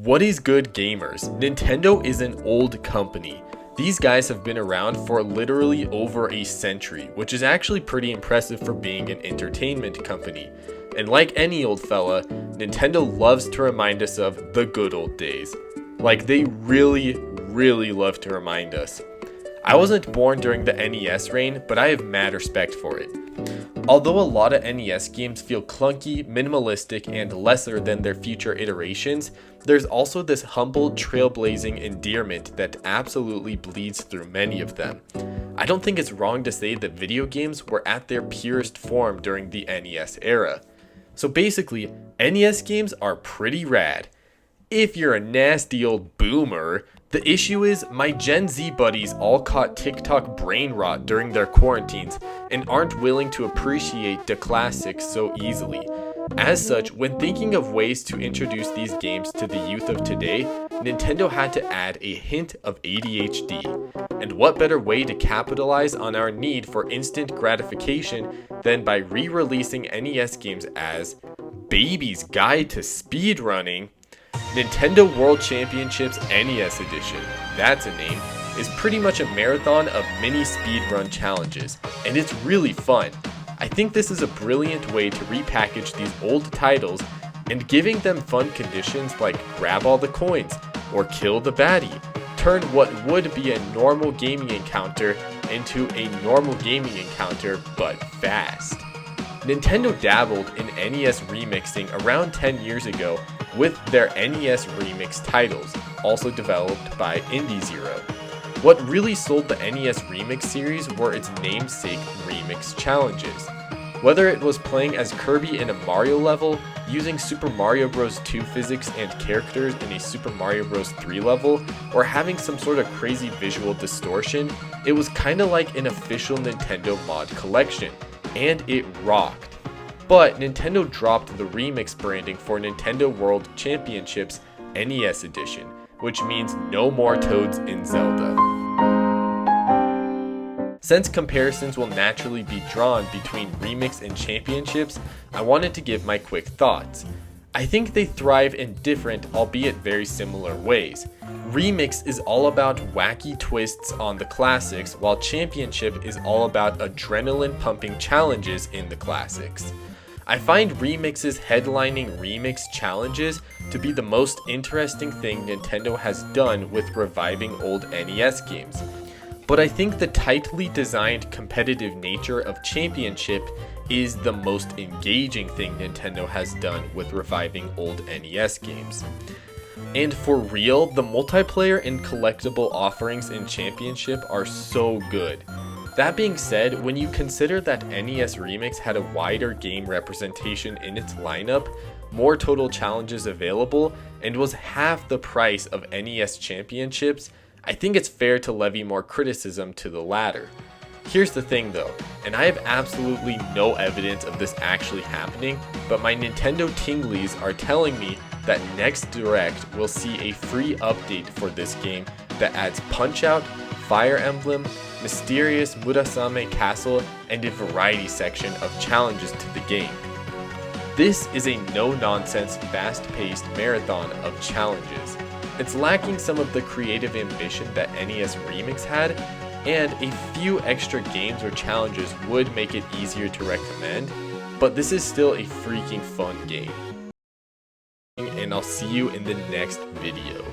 What is good, gamers? Nintendo is an old company. These guys have been around for literally over a century, which is actually pretty impressive for being an entertainment company. And like any old fella, Nintendo loves to remind us of the good old days. Like they really love to remind us. I wasn't born during the NES reign, but I have mad respect for it. Although a lot of NES games feel clunky, minimalistic, and lesser than their future iterations, there's also this humble, trailblazing endearment that absolutely bleeds through many of them. I don't think it's wrong to say that video games were at their purest form during the NES era. So basically, NES games are pretty rad. If you're a nasty old boomer, the issue is my Gen Z buddies all caught TikTok brain rot during their quarantines and aren't willing to appreciate the classics so easily. As such, when thinking of ways to introduce these games to the youth of today, Nintendo had to add a hint of ADHD. And what better way to capitalize on our need for instant gratification than by re-releasing NES games as Baby's Guide to Speedrunning? Nintendo World Championships NES Edition, that's a name, is pretty much a marathon of mini speedrun challenges, and it's really fun. I think this is a brilliant way to repackage these old titles and giving them fun conditions like grab all the coins or kill the baddie, turn what would be a normal gaming encounter into a normal gaming encounter but fast. Nintendo dabbled in NES remixing around 10 years ago with their NES Remix titles, also developed by Indie Zero. What really sold the NES Remix series were its namesake remix challenges. Whether it was playing as Kirby in a Mario level, using Super Mario Bros. 2 physics and characters in a Super Mario Bros. 3 level, or having some sort of crazy visual distortion, it was kinda like an official Nintendo mod collection, and it rocked. But Nintendo dropped the remix branding for Nintendo World Championships NES Edition, which means no more Toads in Zelda. Since comparisons will naturally be drawn between remix and championships, I wanted to give my quick thoughts. I think they thrive in different, albeit very similar ways. Remix is all about wacky twists on the classics, while championship is all about adrenaline pumping challenges in the classics. I find remixes headlining remix challenges to be the most interesting thing Nintendo has done with reviving old NES games. But I think the tightly designed competitive nature of Championship is the most engaging thing Nintendo has done with reviving old NES games. And for real, the multiplayer and collectible offerings in Championship are so good. That being said, when you consider that NES Remix had a wider game representation in its lineup, more total challenges available, and was half the price of NES Championships, I think it's fair to levy more criticism to the latter. Here's the thing though, and I have absolutely no evidence of this actually happening, but my Nintendo tinglies are telling me that next Direct will see a free update for this game that adds Punch-Out, Fire Emblem, Mysterious Murasame Castle, and a variety section of challenges to the game. This is a no-nonsense, fast-paced marathon of challenges. It's lacking some of the creative ambition that NES Remix had, and a few extra games or challenges would make it easier to recommend, but this is still a freaking fun game. And I'll see you in the next video.